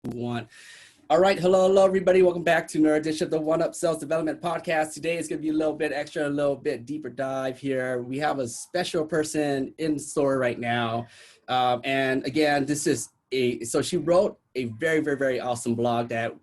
Want. All right, hello, everybody. Welcome back to another edition of the One Up Sales Development Podcast. Today is going to be a little bit extra, a little bit deeper dive here. We have a special person in store right now. And again, so she wrote a very awesome blog that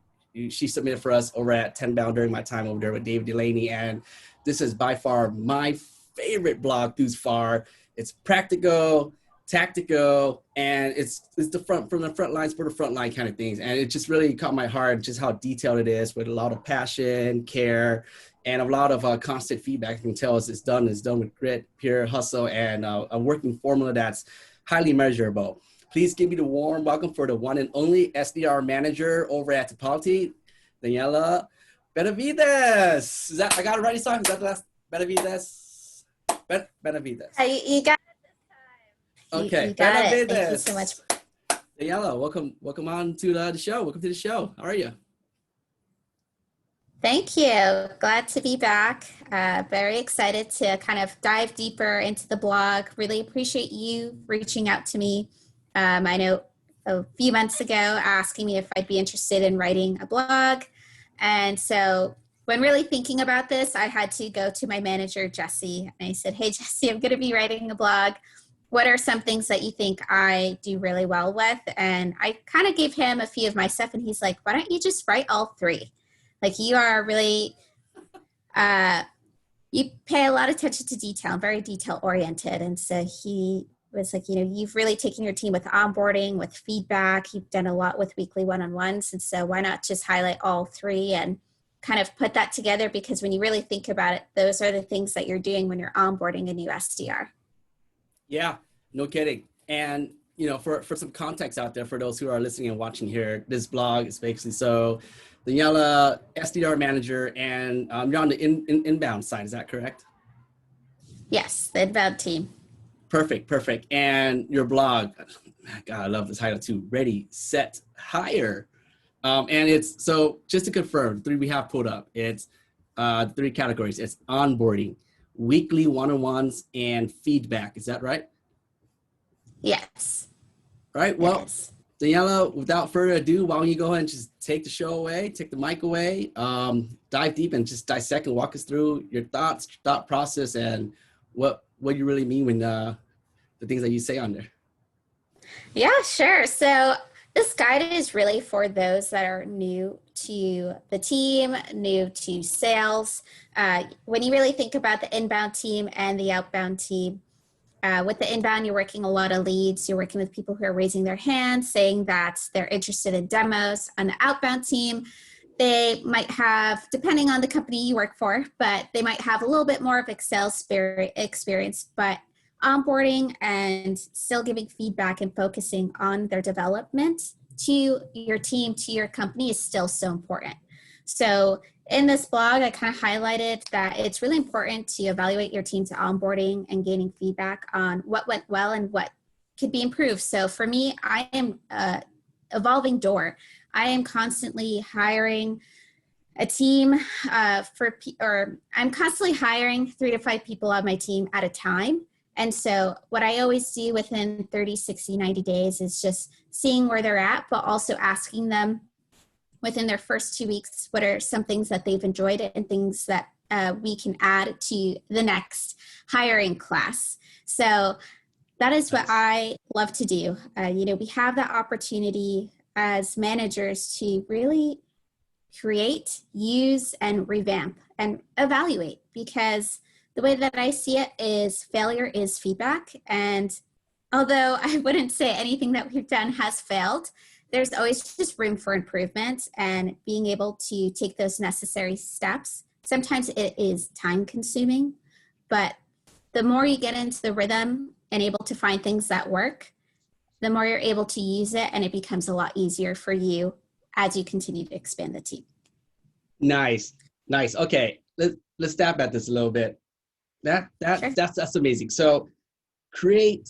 she submitted for us over at Tenbound during my time over there with David Delaney. And this is by far my favorite blog thus far. It's practical, tactical, and it's the front from the front lines for the front line kind of things. And it just really caught my heart, just how detailed it is with a lot of passion, care, and a lot of constant feedback. You can tell it's done with grit, pure hustle, and a working formula that's highly measurable. Please give me the warm welcome for the one and only SDR Manager over at Tipalti, Danielle Benavides. Is that, I got it right this time? Is that the last Benavides? Benavides. You got Okay, you got it. Thank you so much. Daniela, welcome on to the show. Welcome to the show. How are you? Thank you. Glad to be back. Very excited to kind of dive deeper into the blog. Really appreciate you reaching out to me. I know a few months ago asking me if I'd be interested in writing a blog. And so when really thinking about this, I had to go to my manager, Jesse. And I said, hey, Jesse, I'm going to be writing a blog. What are some things that you think I do really well with? And I kind of gave him a few of my stuff, and he's like, why don't you just write all three? Like, you are really, you pay a lot of attention to detail, very detail oriented. And so he was like, you've really taken your team with onboarding, with feedback. You've done a lot with weekly one-on-ones. And so why not just highlight all three and kind of put that together? Because when you really think about it, those are the things that you're doing when you're onboarding a new SDR. Yeah, no kidding. And, for some context out there, for those who are listening and watching here, this blog is basically, so Danielle, SDR Manager, and you're on the inbound side, is that correct? Yes, the inbound team. Perfect. And your blog, God, I love the title too, Ready, Set, Hire. And it's, so just to confirm, three we have pulled up, it's three categories. It's onboarding, weekly one-on-ones, and feedback. Is that right? Yes. All right. Well, yes. Daniela, without further ado, why don't you go ahead and just take the show away, take the mic away, dive deep and just dissect and walk us through your thought process, and what you really mean when the things that you say on there. Yeah, sure. So this guide is really for those that are new to the team, new to sales. When you really think about the inbound team and the outbound team, with the inbound, you're working a lot of leads. You're working with people who are raising their hands, saying that they're interested in demos. On the outbound team, they might have, depending on the company you work for, but they might have a little bit more of Excel experience, but onboarding and still giving feedback and focusing on their development to your team, to your company is still so important. So in this blog, I kind of highlighted that it's really important to evaluate your team's onboarding and gaining feedback on what went well and what could be improved. So for me, I am an evolving door. I am constantly hiring a team I'm constantly hiring 3 to 5 people on my team at a time. And so what I always do within 30, 60, 90 days is just seeing where they're at, but also asking them within their first 2 weeks, what are some things that they've enjoyed and things that we can add to the next hiring class. So that is what I love to do. We have that opportunity as managers to really create, use, and revamp and evaluate, because the way that I see it is failure is feedback. And although I wouldn't say anything that we've done has failed, there's always just room for improvement and being able to take those necessary steps. Sometimes it is time consuming, but the more you get into the rhythm and able to find things that work, the more you're able to use it, and it becomes a lot easier for you as you continue to expand the team. Nice. Okay, let's stab at this a little bit. Sure. That's amazing. So create,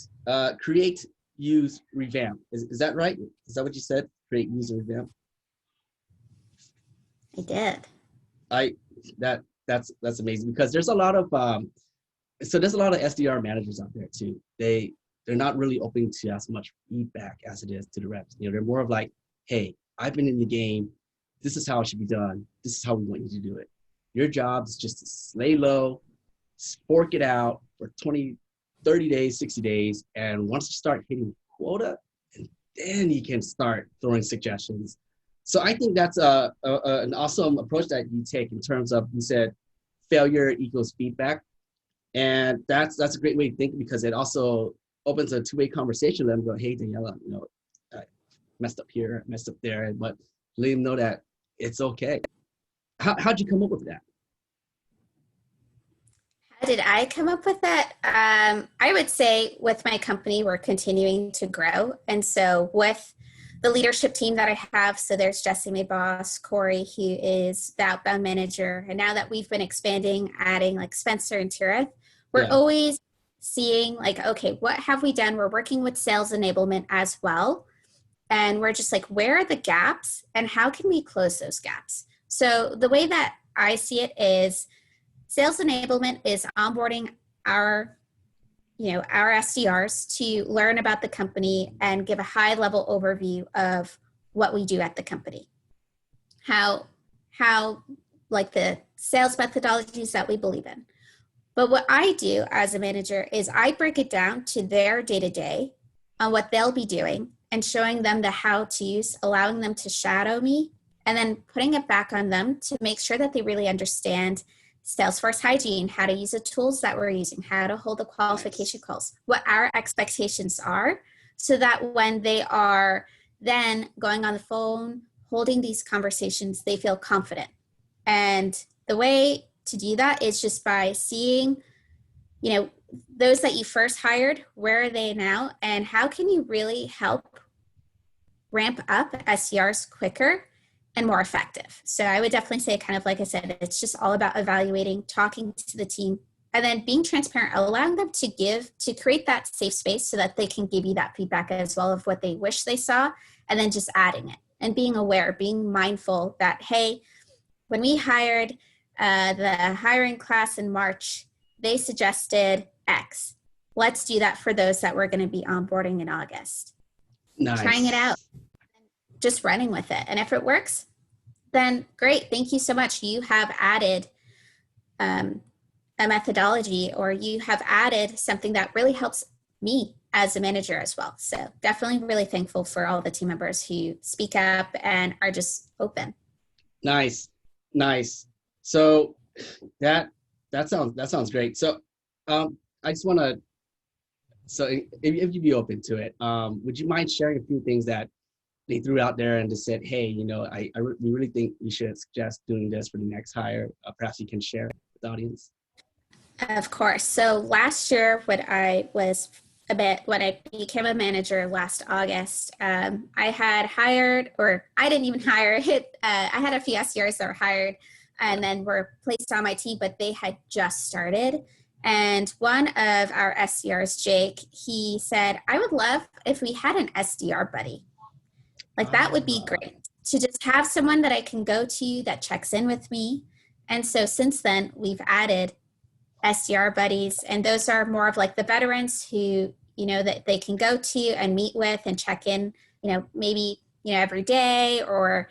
use, revamp. Is that right? Is that what you said? Create, use, and revamp. I did. That's amazing, because there's a lot of SDR managers out there too. They're not really open to as much feedback as it is to the reps. They're more of like, hey, I've been in the game. This is how it should be done. This is how we want you to do it. Your job is just to lay low, fork it out for 20, 30 days, 60 days. And once you start hitting quota, and then you can start throwing suggestions. So I think that's an awesome approach that you take in terms of, you said, failure equals feedback. And that's a great way to think, because it also opens a two-way conversation with them. Go, hey, Daniela, I messed up here, messed up there, but let them know that it's okay. How'd you come up with that? How did I come up with that? I would say with my company, we're continuing to grow. And so with the leadership team that I have, so there's Jesse, my boss, Corey, who is the outbound manager. And now that we've been expanding, adding like Spencer and Tirith, we're always seeing like, okay, what have we done? We're working with sales enablement as well. And we're just like, where are the gaps and how can we close those gaps? So the way that I see it is sales enablement is onboarding our SDRs to learn about the company and give a high level overview of what we do at the company. How like the sales methodologies that we believe in. But what I do as a manager is I break it down to their day-to-day on what they'll be doing and showing them the how-tos, allowing them to shadow me, and then putting it back on them to make sure that they really understand Salesforce Hygiene, how to use the tools that we're using, how to hold the qualification calls, what our expectations are, so that when they are then going on the phone, holding these conversations, they feel confident. And the way to do that is just by seeing, those that you first hired, where are they now? And how can you really help ramp up SDRs quicker and more effective? So I would definitely say, kind of like I said, it's just all about evaluating, talking to the team, and then being transparent, allowing them to create that safe space so that they can give you that feedback as well of what they wish they saw, and then just adding it and being aware, being mindful that, hey, when we hired the hiring class in March, they suggested X. Let's do that for those that we're going to be onboarding in August. Nice. Trying it out, just running with it. And if it works, then great. Thank you so much. You have added a methodology, or you have added something that really helps me as a manager as well. So definitely really thankful for all the team members who speak up and are just open. Nice. So that sounds great. So I just want to, so if you'd be open to it, would you mind sharing a few things that they threw out there and just said, hey, we really think we should suggest doing this for the next hire. Perhaps you can share with the audience. Of course. So last year, when I became a manager last August, I had hired, or I didn't even hire it. I had a few SDRs that were hired and then were placed on my team, but they had just started. And one of our SDRs, Jake, he said, I would love if we had an SDR buddy. Like that would be great to just have someone that I can go to that checks in with me. And so since then, we've added SDR buddies, and those are more of like the veterans who, that they can go to and meet with and check in, maybe, every day, or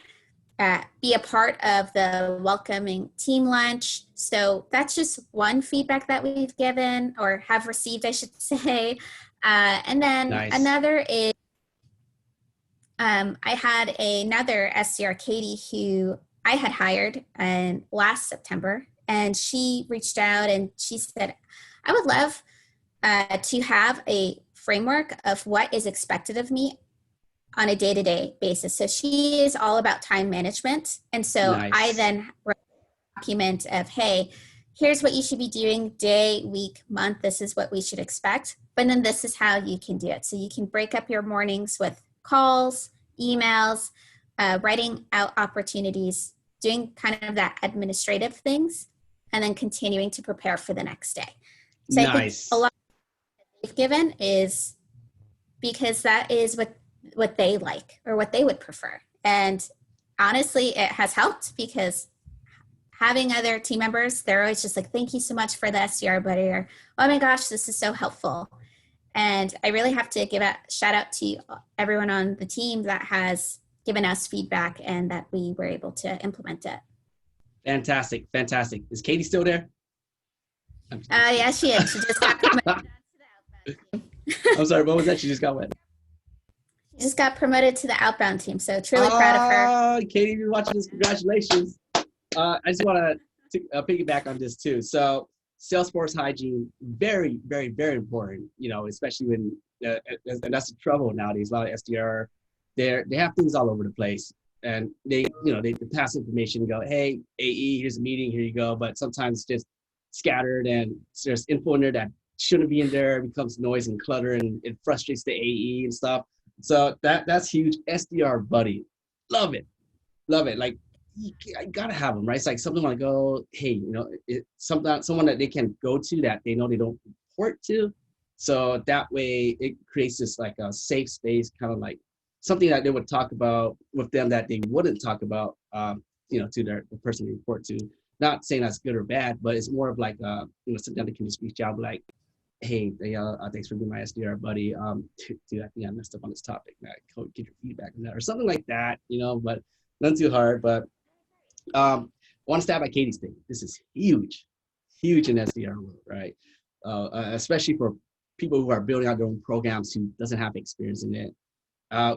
be a part of the welcoming team lunch. So that's just one feedback that we've given, or have received, I should say. And then another is, I had another SDR, Katie, who I had hired last September, and she reached out and she said, I would love to have a framework of what is expected of me on a day-to-day basis. So she is all about time management. And so I then wrote a document of, hey, here's what you should be doing day, week, month. This is what we should expect. But then this is how you can do it. So you can break up your mornings with calls, emails, writing out opportunities, doing kind of that administrative things, and then continuing to prepare for the next day. So I think a lot they've given is because that is what they like, or what they would prefer. And honestly, it has helped, because having other team members, they're always just like, thank you so much for the SDR buddy, or, oh my gosh, this is so helpful. And I really have to give a shout out to everyone on the team that has given us feedback and that we were able to implement it. Fantastic, fantastic. Is Katie still there? Yeah, she is. She just got promoted to the outbound team. I'm sorry, what was that? She just got what? She just got promoted to the outbound team, so truly proud of her. Katie, if you're watching this, congratulations. I just want to piggyback on this too. So Salesforce Hygiene, very, very, very important, you know, especially when, and that's the trouble nowadays. A lot of SDR, they have things all over the place. And they pass information and go, hey, AE, here's a meeting, here you go. But sometimes it's just scattered and there's info in there that shouldn't be in there, it becomes noise and clutter and it frustrates the AE and stuff. So that's huge. SDR buddy, love it. Like, I gotta have them, right? It's like something like, oh, hey, you know, someone that they can go to that they know they don't report to. So that way it creates this like a safe space, kind of like something that they would talk about with them that they wouldn't talk about, you know, to the person they report to. Not saying that's good or bad, but it's more of like, you know, something that they can just reach out like, hey, thanks for being my SDR buddy. Dude, I think I messed up on this topic. Man, get your feedback on that or something like that, you know, but not too hard. But one stab at Katie's thing. This is huge in SDR world, right? Especially for people who are building out their own programs who doesn't have experience in it.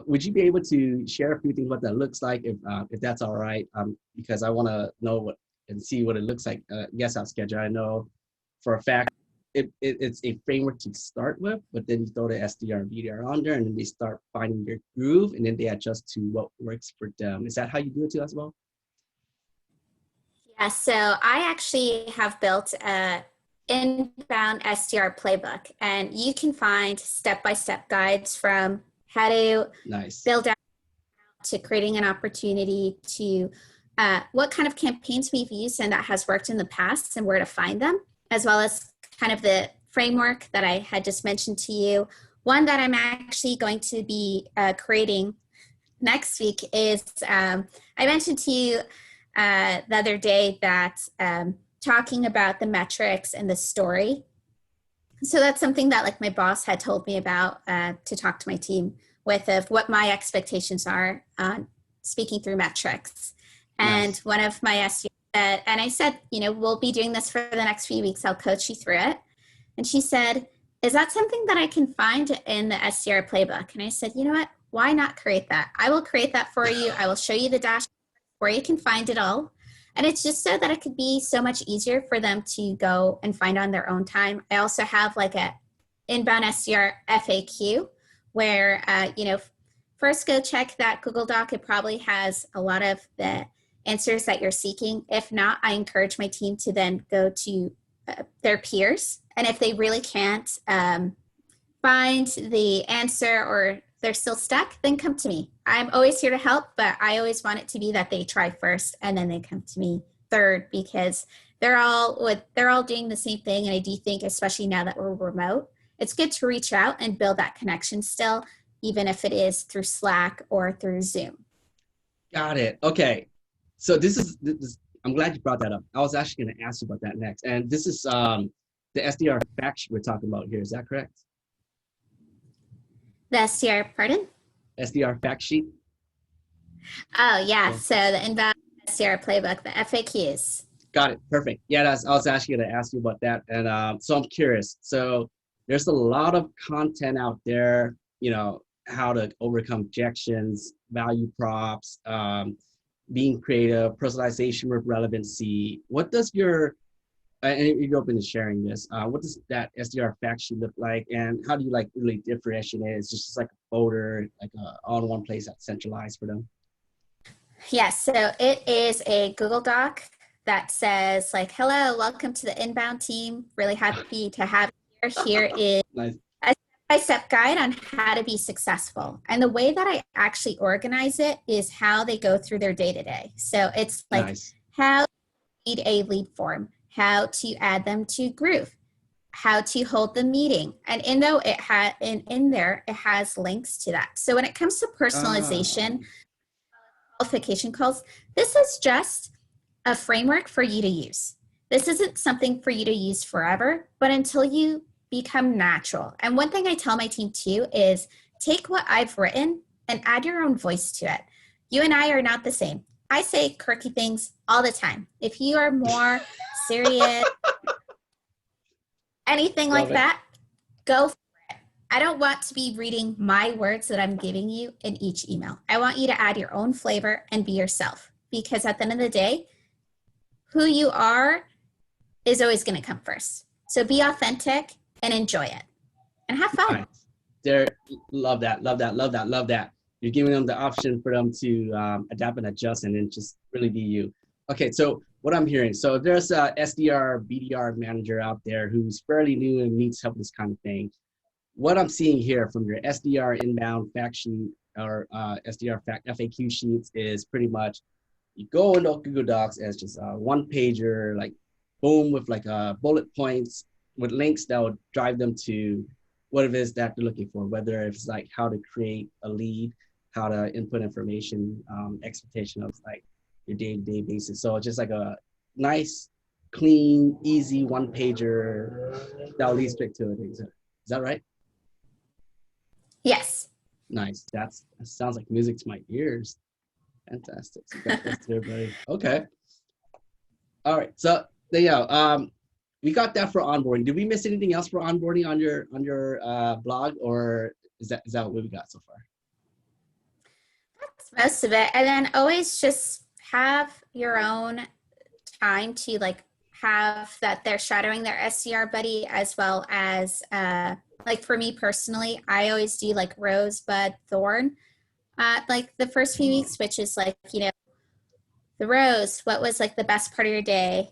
Would you be able to share a few things what that looks like, if that's all right? Because I want to know what and see what it looks like. Yes, I'll schedule. I know for a fact it's a framework to start with, but then you throw the SDR and BDR on there, and then they start finding their groove, and then they adjust to what works for them. Is that how you do it too as well? Yeah, so I actually have built a inbound SDR playbook, and you can find step-by-step guides from how to build out to creating an opportunity to what kind of campaigns we've used and that has worked in the past and where to find them, as well as kind of the framework that I had just mentioned to you. One that I'm actually going to be creating next week is, I mentioned to you the other day that talking about the metrics and the story. So that's something that like my boss had told me about to talk to my team with of what my expectations are on speaking through metrics. And nice. One of my SDRs said, and I said, you know, we'll be doing this for the next few weeks. I'll coach you through it. And she said, is that something that I can find in the SDR playbook? And I said, you know what? Why not create that? I will create that for you. I will show you the dashboard where you can find it all. And it's just so that it could be so much easier for them to go and find on their own time. I also have like a inbound SDR FAQ where, you know, first go check that Google Doc. It probably has a lot of the answers that you're seeking. If not, I encourage my team to then go to their peers. And if they really can't find the answer or they're still stuck, then come to me. I'm always here to help, but I always want it to be that they try first and then they come to me third, because they're all doing the same thing. And I do think, especially now that we're remote, it's good to reach out and build that connection still, even if it is through Slack or through Zoom. Got it. Okay. So this is I'm glad you brought that up. I was actually going to ask you about that next. And this is the SDR fact sheet we're talking about here. Is that correct? The SDR, pardon? SDR fact sheet. Oh, yeah. So the inbound SDR playbook, the FAQs. Got it. Perfect. Yeah, I was actually going to ask you about that. And so I'm curious. So there's a lot of content out there, you know, how to overcome objections, value props, being creative, personalization with relevancy. What does your, and you're open to sharing this, what does that SDR fact sheet look like? And how do you like really differentiate it? It's just like a folder, like all in one place that's centralized for them? Yes, so it is a Google Doc that says like, hello, welcome to the inbound team. Really happy to have you here. Here is nice. a step-by-step guide on how to be successful. And the way that I actually organize it is how they go through their day-to-day. So it's like nice. How to read a lead form, how to add them to Groove, how to hold the meeting. And in there, it has links to that. So when it comes to personalization, qualification calls, this is just a framework for you to use. This isn't something for you to use forever, but until you become natural. And one thing I tell my team too is take what I've written and add your own voice to it. You and I are not the same. I say quirky things all the time. If you are more serious, anything like that, go for it. I don't want to be reading my words that I'm giving you in each email. I want you to add your own flavor and be yourself, because at the end of the day, who you are is always going to come first. So be authentic and enjoy it and have fun. Nice. There, love that, love that, love that, love that. You're giving them the option for them to adapt and adjust and then just really be you. Okay, so what I'm hearing, so there's a SDR, BDR manager out there who's fairly new and needs help with this kind of thing. What I'm seeing here from your SDR inbound fact sheet or SDR FAQ sheets is pretty much, you go into Google Docs as just a one pager, like boom, with like bullet points with links that would drive them to what it is that they're looking for, whether it's like how to create a lead, how to input information, expectation of like your day-to-day basis. So it's just like a nice, clean, easy one pager that'll lead straight to it. Is that right? Yes. Nice. That sounds like music to my ears. Fantastic. So that's there, buddy. Okay. All right. So there you go. We got that for onboarding. Did we miss anything else for onboarding on your blog, or is that what we got so far? That's most of it. And then always just have your own time to like have that they're shadowing their SDR buddy, as well as like for me personally, I always do like rosebud thorn like the first few weeks, which is like, you know, the rose, what was like the best part of your day?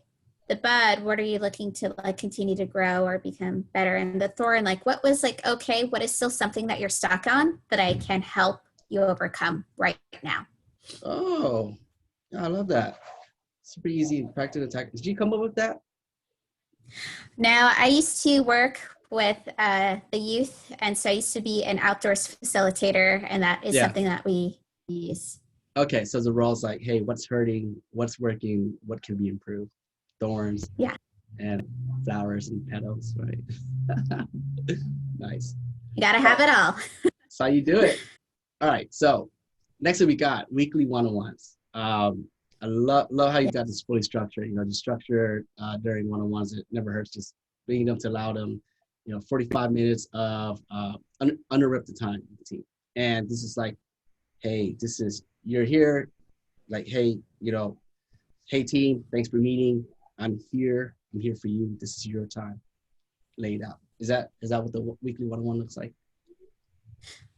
The bud, what are you looking to like continue to grow or become better? And the thorn, like what was like, okay, what is still something that you're stuck on that I can help you overcome right now? Oh, yeah, I love that. Super easy, practical attack. Did you come up with that? Now, I used to work with the youth, and so I used to be an outdoors facilitator, and that is something that we use. Okay, so the role's like, hey, what's hurting, what's working, what can be improved? Thorns, and flowers and petals, right? Nice. You gotta have it all. That's how you do it. All right, so next thing we got weekly one-on-ones. I love how you got this fully structured. You know, just structure during one-on-ones. It never hurts. Just being able to allow them, you know, 45 minutes of uninterrupted time with the team. And this is like, hey, you're here. Like, hey, you know, hey team, thanks for meeting. I'm here for you. This is your time. Laid out. Is that what the weekly one-on-one looks like?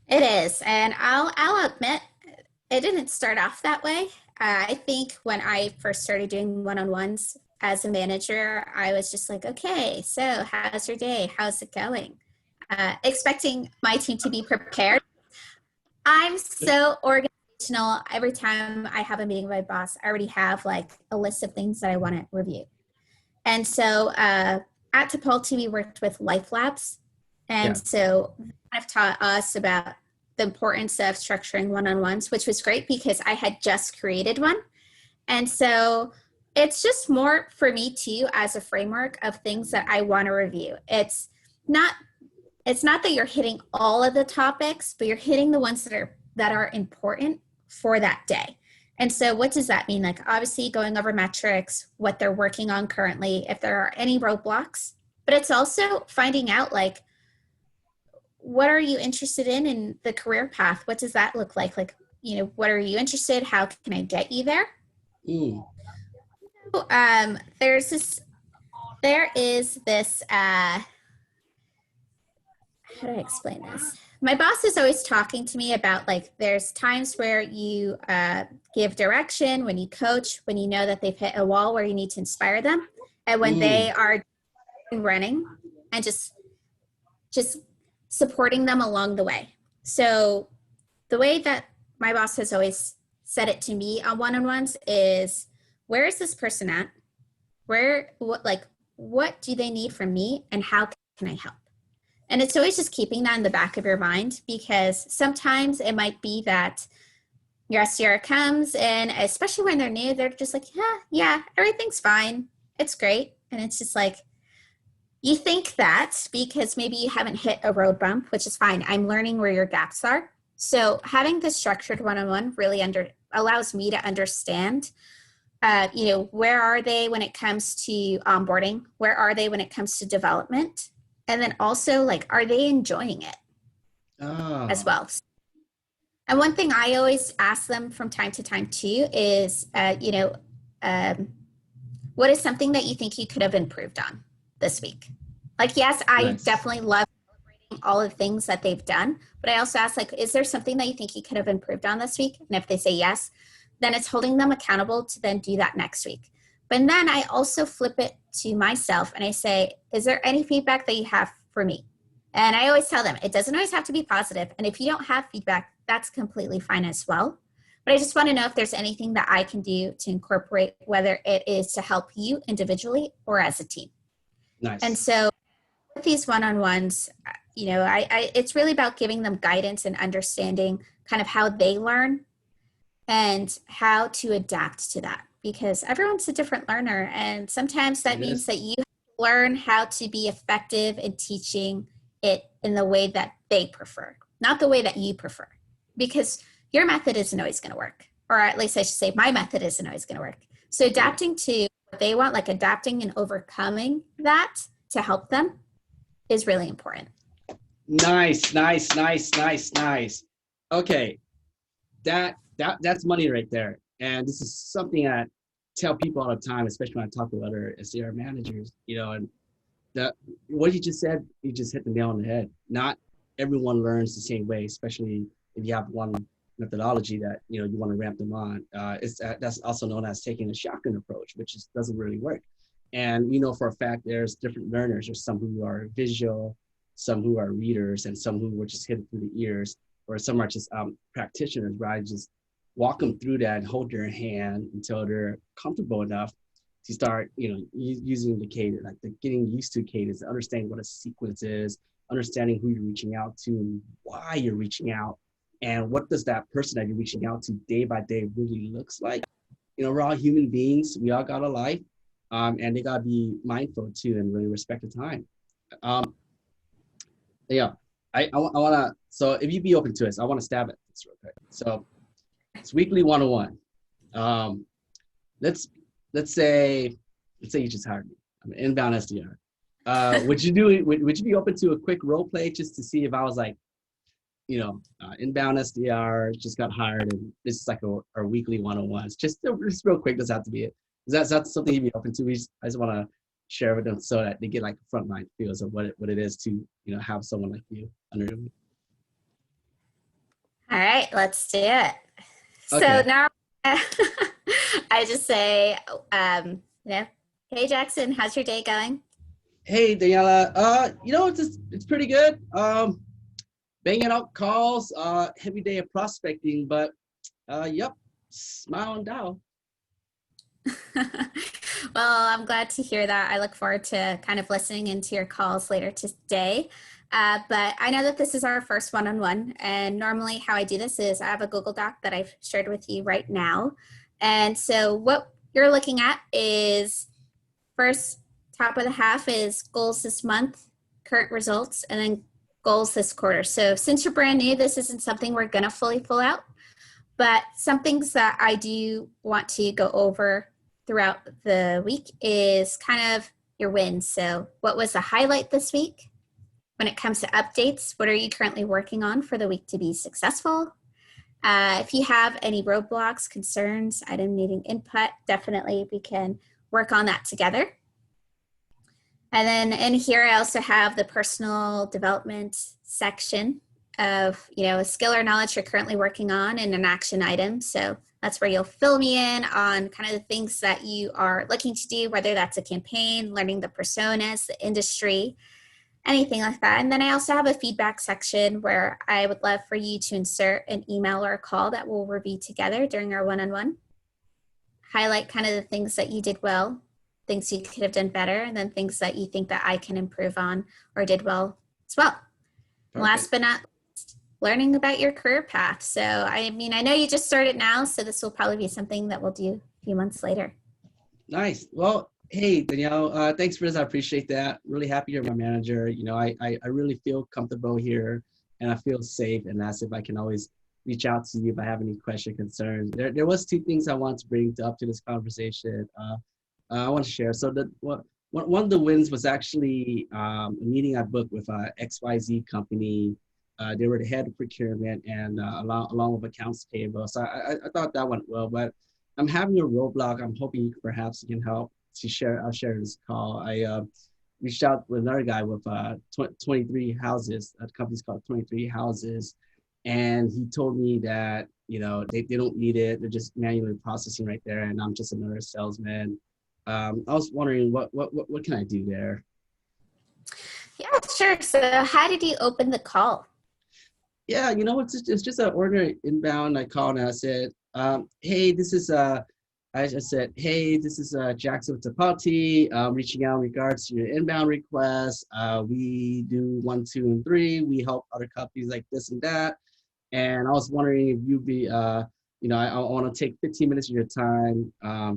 It is, and I'll admit, it didn't start off that way. I think when I first started doing one-on-ones as a manager, I was just like, okay, so how's your day? How's it going? Expecting my team to be prepared. I'm so organizational. Every time I have a meeting with my boss, I already have like a list of things that I want to review. And so at Tipalti, we worked with Life Labs. And so kind of taught us about the importance of structuring one-on-ones, which was great because I had just created one. And so it's just more for me too, as a framework of things that I want to review. It's not that you're hitting all of the topics, but you're hitting the ones that are important for that day. And so what does that mean? Like obviously going over metrics, what they're working on currently, if there are any roadblocks, but it's also finding out like, what are you interested in the career path? What does that look like? Like, you know, what are you interested? How can I get you there? There is this, how do I explain this? My boss is always talking to me about like, there's times where you give direction, when you coach, when you know that they've hit a wall where you need to inspire them. And when they are running and just supporting them along the way. So the way that my boss has always said it to me on one-on-ones is, where is this person at? What do they need from me and how can I help? And it's always just keeping that in the back of your mind, because sometimes it might be that your SDR comes and especially when they're new, they're just like, yeah, everything's fine. It's great. And it's just like, you think that because maybe you haven't hit a road bump, which is fine. I'm learning where your gaps are. So having this structured one-on-one really allows me to understand, where are they when it comes to onboarding? Where are they when it comes to development? And then also, like, are they enjoying it as well? And one thing I always ask them from time to time too is, what is something that you think you could have improved on this week? Like, yes, I definitely love celebrating all of the things that they've done, but I also ask, like, is there something that you think you could have improved on this week? And if they say yes, then it's holding them accountable to then do that next week. But then I also flip it to myself and I say, is there any feedback that you have for me? And I always tell them, it doesn't always have to be positive. And if you don't have feedback, that's completely fine as well. But I just want to know if there's anything that I can do to incorporate, whether it is to help you individually or as a team. Nice. And so with these one-on-ones, it's really about giving them guidance and understanding kind of how they learn and how to adapt to that, because everyone's a different learner. And sometimes that means that you learn how to be effective in teaching it in the way that they prefer, not the way that you prefer, because your method isn't always going to work, or at least I should say my method isn't always going to work. So adapting to what they want, like adapting and overcoming that to help them, is really important. Nice. Okay, that's money right there. And this is something I tell people all the time, especially when I talk with other SDR managers, and what you just said, you just hit the nail on the head. Not everyone learns the same way, especially if you have one methodology that you want to ramp them on. That's also known as taking a shotgun approach, which doesn't really work. And we know for a fact there's different learners. There's some who are visual, some who are readers, and some who were just hit through the ears, or some are just practitioners, where I just walk them through that and hold their hand until they're comfortable enough to start, using the cadence, like the getting used to cadence, understanding what a sequence is, understanding who you're reaching out to and why you're reaching out, and what does that person that you're reaching out to day by day really looks like. We're all human beings. We all got a life, and they gotta be mindful too and really respect the time. I wanna. So if you'd be open to it, I want to stab at this real quick. So it's weekly 101. Let's say you just hired me. I'm an inbound SDR. Would you be open to a quick role play just to see if I was like, inbound SDR, just got hired, and this is like our weekly 101s. Just real quick, doesn't have to be it. Is that something you'd be open to? I just want to share with them so that they get like frontline feels of what it is to have someone like you under them. All right, let's do it. Okay. So now I just say, hey Jackson, how's your day going? Hey Daniela, it's pretty good. Banging out calls, heavy day of prospecting, but yep, smile and dial. Well, I'm glad to hear that. I look forward to kind of listening into your calls later today. But I know that this is our first one-on-one, and normally how I do this is I have a Google Doc that I've shared with you right now. And so what you're looking at is, first, top of the half is goals this month, current results, and then goals this quarter. So since you're brand new, this isn't something we're going to fully fill out, but some things that I do want to go over throughout the week is kind of your wins. So what was the highlight this week? When it comes to updates, what are you currently working on for the week to be successful? If you have any roadblocks, concerns, item needing input, definitely we can work on that together. And then in here, I also have the personal development section of, a skill or knowledge you're currently working on and an action item. So that's where you'll fill me in on kind of the things that you are looking to do, whether that's a campaign, learning the personas, the industry, anything like that. And then I also have a feedback section where I would love for you to insert an email or a call that we'll review together during our one-on-one. Highlight kind of the things that you did well, things you could have done better, and then things that you think that I can improve on or did well as well. Last but not least, learning about your career path. So, I know you just started now, so this will probably be something that we'll do a few months later. Nice. Well, hey, Danielle, thanks for this. I appreciate that. Really happy you're my manager. I really feel comfortable here, and I feel safe, and as if I can always reach out to you if I have any question concerns. There was two things I want to bring up to this conversation. I want to share. So one of the wins was actually a meeting I booked with a XYZ company. They were the head of procurement and along with accounts payable. So I thought that went well, but I'm having a roadblock. I'm hoping perhaps you can help to share. I'll share this call. I reached out with another guy with 23 houses. The company's called 23 Houses. And he told me that, they don't need it. They're just manually processing right there. And I'm just another salesman. I was wondering what can I do there? Yeah, sure. So how did you open the call? Yeah, it's just an ordinary inbound. I called and I said, hey, this is I just said, hey, this is Jackson with Tipalti. Reaching out in regards to your inbound request. We do 1, 2, and 3. We help other companies like this and that. And I was wondering if you'd be, I want to take 15 minutes of your time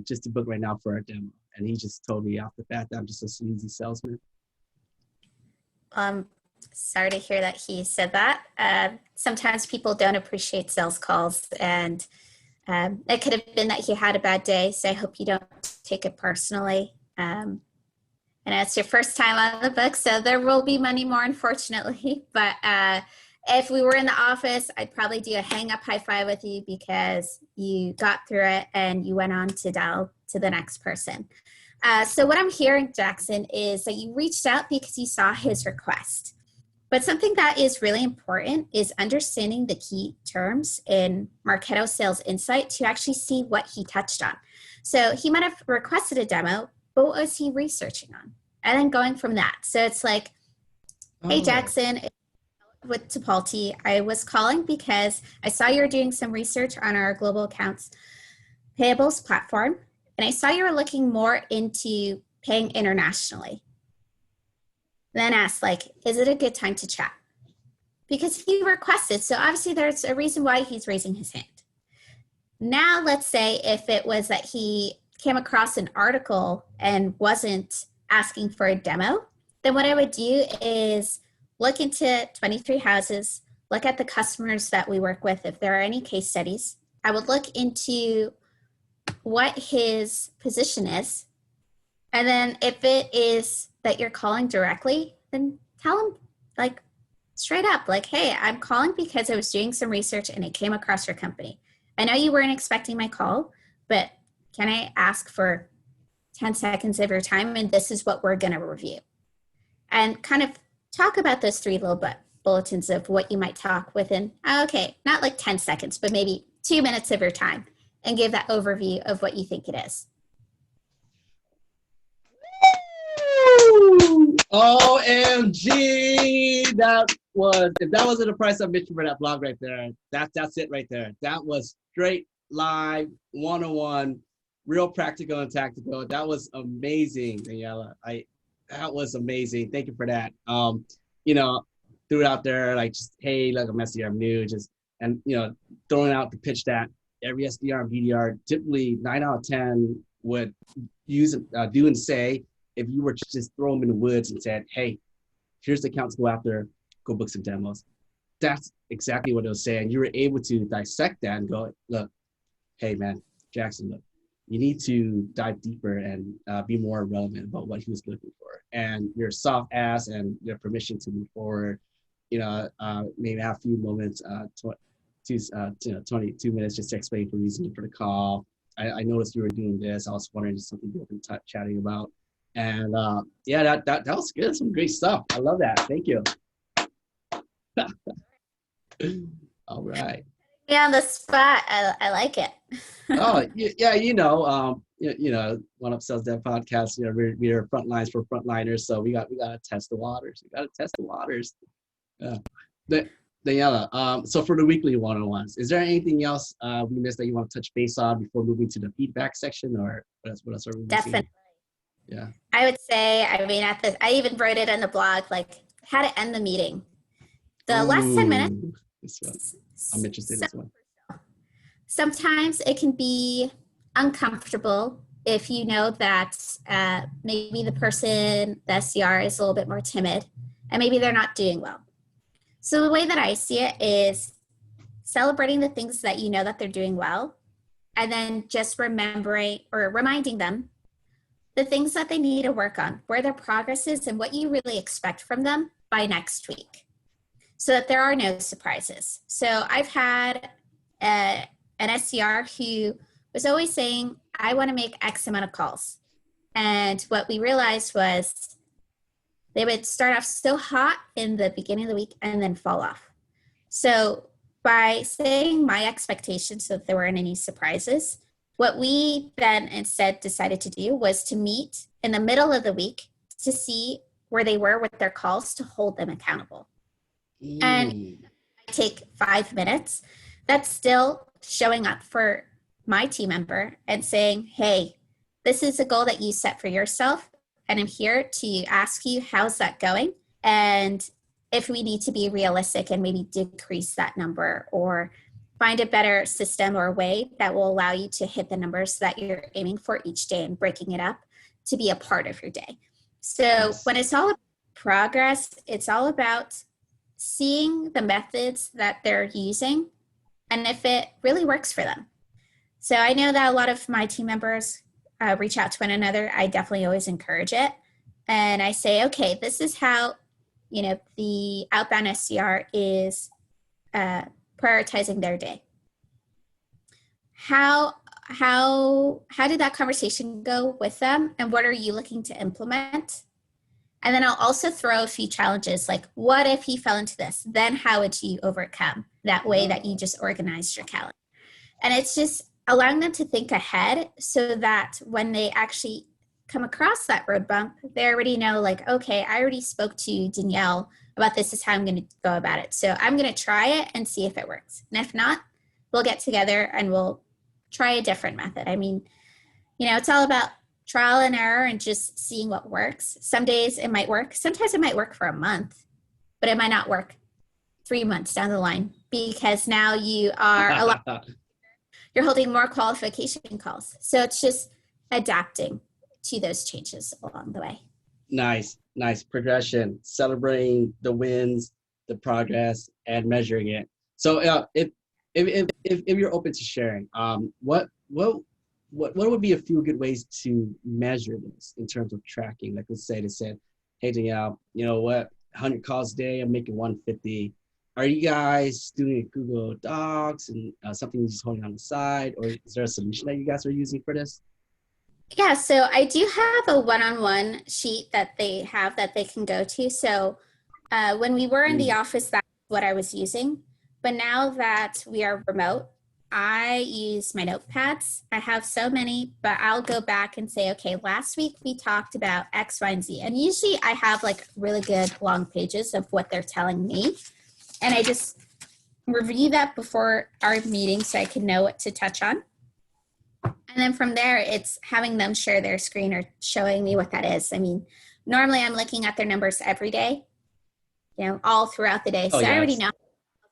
just to book right now for a demo. And he just told me off the bat that I'm just a sleazy salesman. Sorry to hear that he said that. Sometimes people don't appreciate sales calls, and it could have been that he had a bad day. So I hope you don't take it personally. And it's your first time on the book, so there will be many more, unfortunately. But if we were in the office, I'd probably do a hang up high five with you because you got through it and you went on to dial to the next person. So what I'm hearing, Jackson, is that you reached out because you saw his request. But something that is really important is understanding the key terms in Marketo Sales Insight to actually see what he touched on. So he might have requested a demo, but what was he researching on? And then going from that. So it's like, hey, Jackson, with Tipalti, I was calling because I saw you were doing some research on our global accounts payables platform, and I saw you were looking more into paying internationally. Then asked, is it a good time to chat? Because he requested, so obviously there's a reason why he's raising his hand. Now, let's say if it was that he came across an article and wasn't asking for a demo, then what I would do is look into 23 houses, look at the customers that we work with. If there are any case studies, I would look into what his position is. And then if it is that you're calling directly, then tell him straight up, hey, I'm calling because I was doing some research and I came across your company. I know you weren't expecting my call, but can I ask for 10 seconds of your time? And this is what we're going to review. And kind of talk about those 3 little bulletins of what you might talk within, okay, not 10 seconds, but maybe 2 minutes of your time, and give that overview of what you think it is. OMG! If that wasn't the price I mentioned for that blog right there, that's it right there. That was straight live 101, real practical and tactical. That was amazing, Daniela. That was amazing. Thank you for that. Threw it out there just, hey, look, I'm SDR, I'm new, throwing out the pitch that every SDR and BDR, typically 9 out of 10 would use, do and say, if you were to just throw them in the woods and said, hey, here's the account to go after, go book some demos. That's exactly what it was saying. You were able to dissect that and go, look, hey man, Jackson, look, you need to dive deeper and be more relevant about what he was looking for. And your soft ass and your permission to move forward, maybe have a few moments, 22 minutes just to explain the reason for the call. I noticed you were doing this. I was wondering if something you've been chatting about. And that was good. Some great stuff. I love that. Thank you. All right. Yeah, on the spot. I like it. Oh yeah, One Up Sales Dev podcast. We're frontlines for frontliners, so we gotta test the waters. Yeah. Daniela, so for the weekly one-on-ones, is there anything else we missed that you want to touch base on before moving to the feedback section, or what else are we missing? Definitely. Yeah. I would say, I even wrote it on the blog, how to end the meeting. The last 10 minutes. This one. I'm interested as well. Sometimes it can be uncomfortable if you know that maybe the person, the SDR, is a little bit more timid and maybe they're not doing well. So the way that I see it is celebrating the things that you know that they're doing well, and then just remembering or reminding them the things that they need to work on, where their progress is, and what you really expect from them by next week, so that there are no surprises. So I've had an SDR who was always saying, I want to make X amount of calls. And what we realized was they would start off so hot in the beginning of the week and then fall off. So by saying my expectations so that there weren't any surprises, what we then instead decided to do was to meet in the middle of the week to see where they were with their calls, to hold them accountable. And I take 5 minutes. That's still showing up for my team member and saying, hey, this is a goal that you set for yourself, and I'm here to ask you, how's that going? And if we need to be realistic and maybe decrease that number, or find a better system or way that will allow you to hit the numbers that you're aiming for each day, and breaking it up to be a part of your day. So when it's all about progress, it's all about seeing the methods that they're using and if it really works for them. So I know that a lot of my team members reach out to one another. I definitely always encourage it. And I say, okay, this is how, the outbound SDR is prioritizing their day. How did that conversation go with them? And what are you looking to implement? And then I'll also throw a few challenges, like, what if he fell into this? Then how would you overcome that way that you just organized your calendar? And it's just allowing them to think ahead, so that when they actually come across that road bump, they already know, like, okay, I already spoke to Danielle about this is how I'm going to go about it. So I'm going to try it and see if it works. And if not, we'll get together and we'll try a different method. I mean, it's all about trial and error and just seeing what works. Some days it might work. Sometimes it might work for a month, but it might not work 3 months down the line, because now you are you're holding more qualification calls. So it's just adapting to those changes along the way. Nice progression, celebrating the wins, the progress, and measuring it. So if you're open to sharing, what would be a few good ways to measure this in terms of tracking? Like, let's say they said, hey, Danielle, you know what, 100 calls a day, I'm making 150. Are you guys doing a Google Docs and something you're just holding on the side, or is there a solution that you guys are using for this? Yeah, so I do have a one-on-one sheet that they have that they can go to. So when we were in the office, that's what I was using. But now that we are remote, I use my notepads. I have so many, but I'll go back and say, okay, last week we talked about X, Y, and Z. And usually I have like really good long pages of what they're telling me. And I just review that before our meeting so I can know what to touch on. And then from there, it's having them share their screen or showing me what that is. I mean, normally I'm looking at their numbers every day, all throughout the day. So I already know what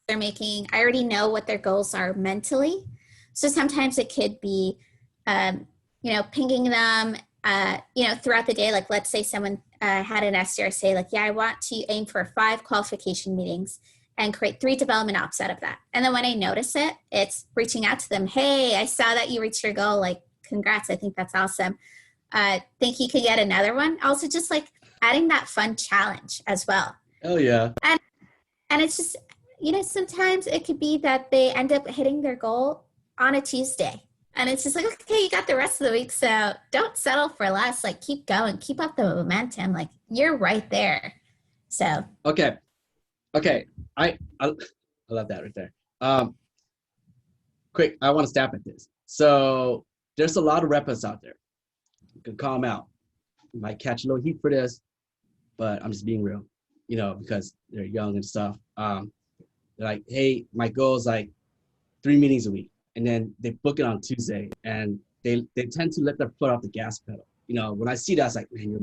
they're making. I already know what their goals are mentally. So sometimes it could be, pinging them, throughout the day. Like, let's say someone had an SDR say, like, yeah, I want to aim for 5 qualification meetings and create 3 development ops out of that. And then when I notice it, it's reaching out to them. Hey, I saw that you reached your goal. Like, congrats. I think that's awesome. Think you could get another one? Also, just like adding that fun challenge as well. Oh, yeah. And it's just, sometimes it could be that they end up hitting their goal on a Tuesday. And it's just like, okay, you got the rest of the week. So don't settle for less. Like, keep going. Keep up the momentum. Like, you're right there. So. Okay. I love that right there. Quick, I want to stop at this. So there's a lot of repos out there. You can call them out. You might catch a little heat for this, but I'm just being real, because they're young and stuff. They're like, hey, my goal is like 3 meetings a week. And then they book it on Tuesday, and they tend to let their foot off the gas pedal. When I see that, it's like, man, you're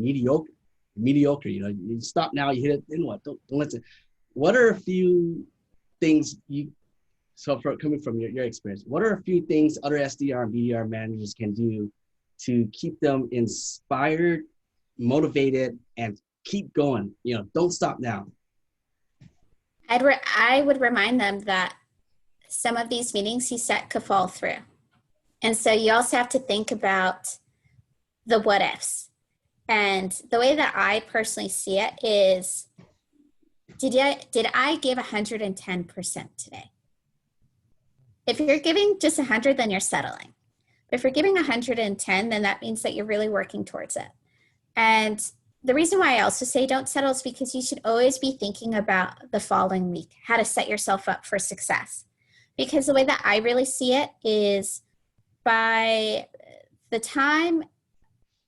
mediocre. You stop now, you hit it, then what? Don't let it. What are a few things coming from your experience, what are a few things other SDR and BDR managers can do to keep them inspired, motivated, and keep going? Don't stop now. I would remind them that some of these meetings you set could fall through. And so you also have to think about the what ifs. And the way that I personally see it is, did I give 110% today? If you're giving just 100, then you're settling. If you're giving 110, then that means that you're really working towards it. And the reason why I also say don't settle is because you should always be thinking about the following week, how to set yourself up for success. Because the way that I really see it is, by the time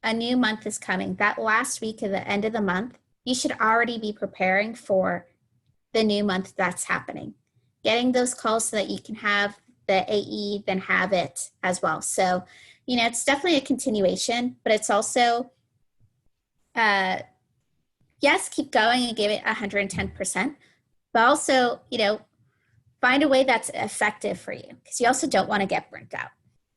a new month is coming, that last week at the end of the month, you should already be preparing for the new month that's happening. Getting those calls so that you can have the AE then have it as well. So, it's definitely a continuation, but it's also, yes, keep going and give it 110%, but also, find a way that's effective for you, because you also don't want to get burnt out.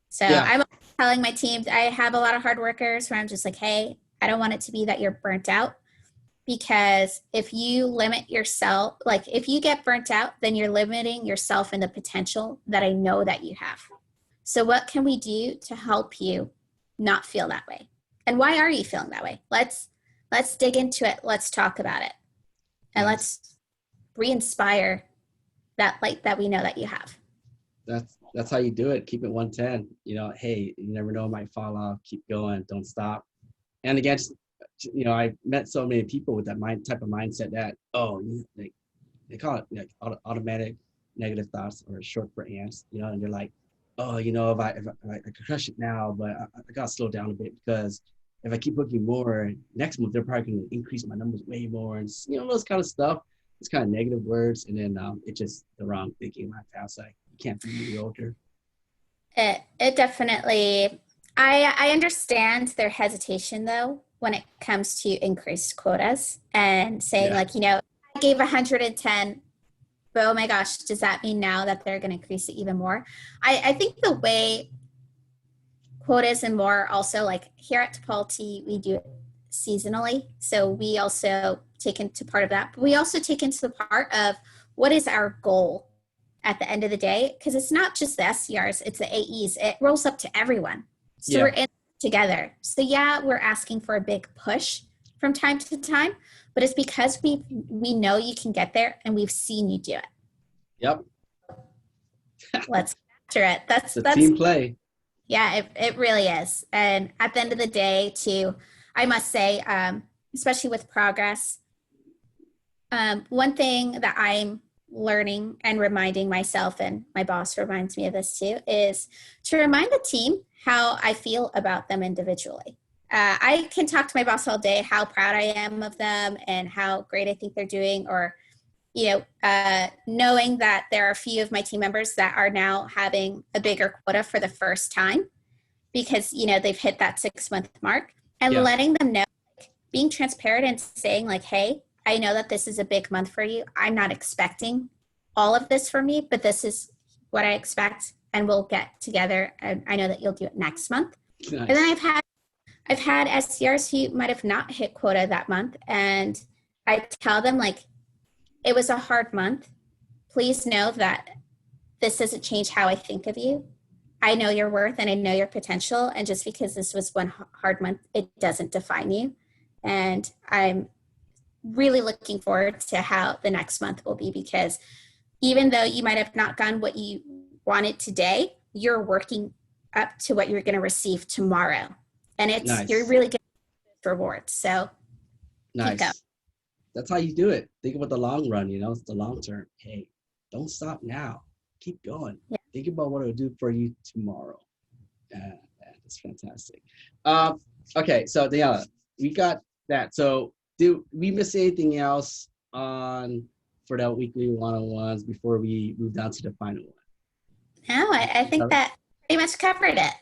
So yeah. I'm telling my team, I have a lot of hard workers where I'm just like, hey, I don't want it to be that you're burnt out, because if you limit yourself, like if you get burnt out, then you're limiting yourself and the potential that I know that you have. So what can we do to help you not feel that way? And why are you feeling that way? Let's dig into it. Let's talk about it. And let's re-inspire that light that we know that you have. That's how you do it. Keep it 110. Hey, you never know, it might fall off. Keep going. Don't stop. And again, I've met so many people with that type of mindset that, they call it like automatic negative thoughts, or short for ants, and you're like, oh, if I could crush it now, but I got to slow down a bit, because if I keep booking more next month, they're probably going to increase my numbers way more. And, those kind of stuff. It's kind of negative words. And then it's just the wrong thinking. My past, you can't be mediocre. It definitely, I understand their hesitation though, when it comes to increased quotas and saying I gave 110, but oh my gosh, does that mean now that they're going to increase it even more? I think the way quotas and more also, like here at Tipalti, we do it seasonally. So we also take into part of that, but we also take into the part of what is our goal at the end of the day, because it's not just the SDRs, it's the AEs. It rolls up to everyone. So we're in together. So we're asking for a big push from time to time, but it's because we know you can get there and we've seen you do it. Yep. Let's capture it. That's team play. Yeah, it really is. And at the end of the day too, I must say, especially with progress, one thing that I'm learning and reminding myself, and my boss reminds me of this too, is to remind the team how I feel about them individually. I can talk to my boss all day how proud I am of them and how great I think they're doing, or knowing that there are a few of my team members that are now having a bigger quota for the first time because they've hit that 6-month mark, and letting them know, being transparent and saying like, hey, I know that this is a big month for you. I'm not expecting all of this from me, but this is what I expect, and we'll get together. And I know that you'll do it next month. Nice. And then I've had SDRs who might have not hit quota that month, and I tell them like, it was a hard month. Please know that this doesn't change how I think of you. I know your worth and I know your potential, and just because this was one hard month, it doesn't define you. And I'm really looking forward to how the next month will be, because even though you might have not gotten what you wanted today, you're working up to what you're going to receive tomorrow. And you're really getting rewards. So nice. That's how you do it. Think about the long run, it's the long term. Hey, don't stop now. Keep going. Yeah. Think about what it'll do for you tomorrow. That's fantastic. Okay, so Danielle, we got that. So do we miss anything else for that weekly one-on-ones before we move down to the final one? No, I think that pretty much covered it.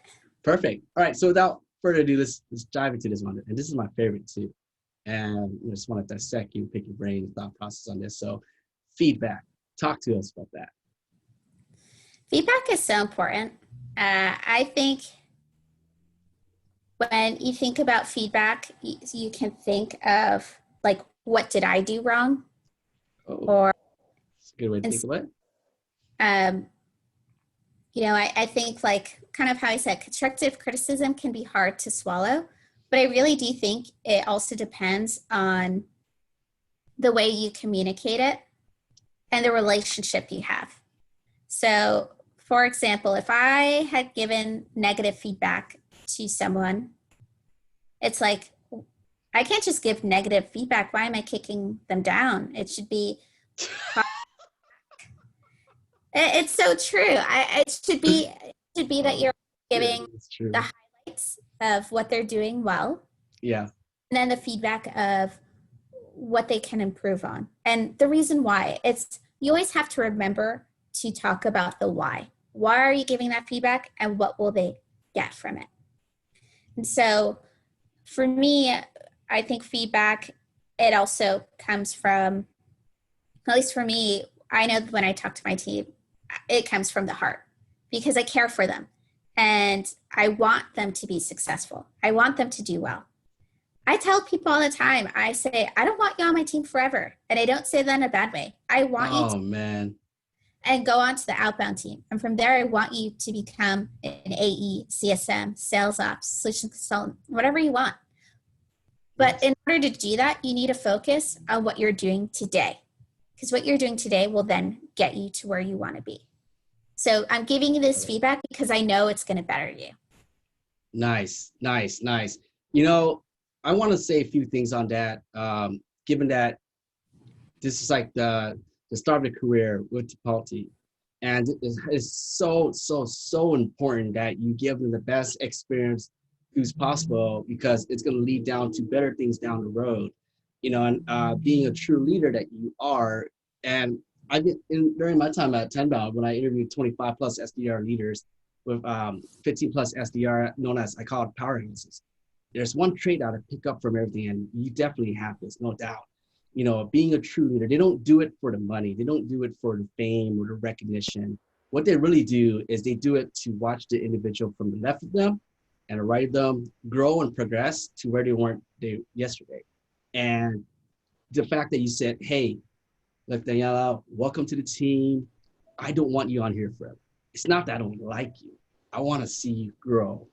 Perfect. All right, so without further ado, let's dive into this one. And this is my favorite too. And I just want to dissect you, pick your brain, thought process on this. So feedback, talk to us about that. Feedback is so important. I think when you think about feedback, you can think of like, what did I do wrong? That's a good way to think of it. I think like kind of how I said, constructive criticism can be hard to swallow, but I really do think it also depends on the way you communicate it and the relationship you have. So, for example, if I had given negative feedback to someone, it's like, I can't just give negative feedback. Why am I kicking them down? It should be, it's so true. It should be that you're giving the highlights of what they're doing well. Yeah. And then the feedback of what they can improve on. And the reason why, you always have to remember to talk about the why. Why are you giving that feedback and what will they get from it? And so for me, I think feedback, it also comes from, at least for me, I know when I talk to my team, it comes from the heart because I care for them and I want them to be successful. I want them to do well. I tell people all the time, I say, I don't want you on my team forever. And I don't say that in a bad way. I want you to man. And go on to the outbound team. And from there, I want you to become an AE, CSM, sales ops, solution consultant, whatever you want. But in order to do that, you need to focus on what you're doing today, because what you're doing today will then get you to where you want to be. So I'm giving you this feedback because I know it's going to better you. Nice. I want to say a few things on that. Given that this is like the start of a career with Tipalti, and it's so important that you give them the best experience who's possible, because it's going to lead down to better things down the road. And being a true leader that you are. And during my time at Tenbound, when I interviewed 25 plus SDR leaders with 15 plus SDR, known as, I call it powerhouses. There's one trait I pick up from everything, and you definitely have this, no doubt. Being a true leader, they don't do it for the money. They don't do it for the fame or the recognition. What they really do is they do it to watch the individual from the left of them and the right of them grow and progress to where they weren't yesterday. And the fact that you said, hey, look, Danielle, welcome to the team. I don't want you on here forever. It's not that I don't like you. I want to see you grow.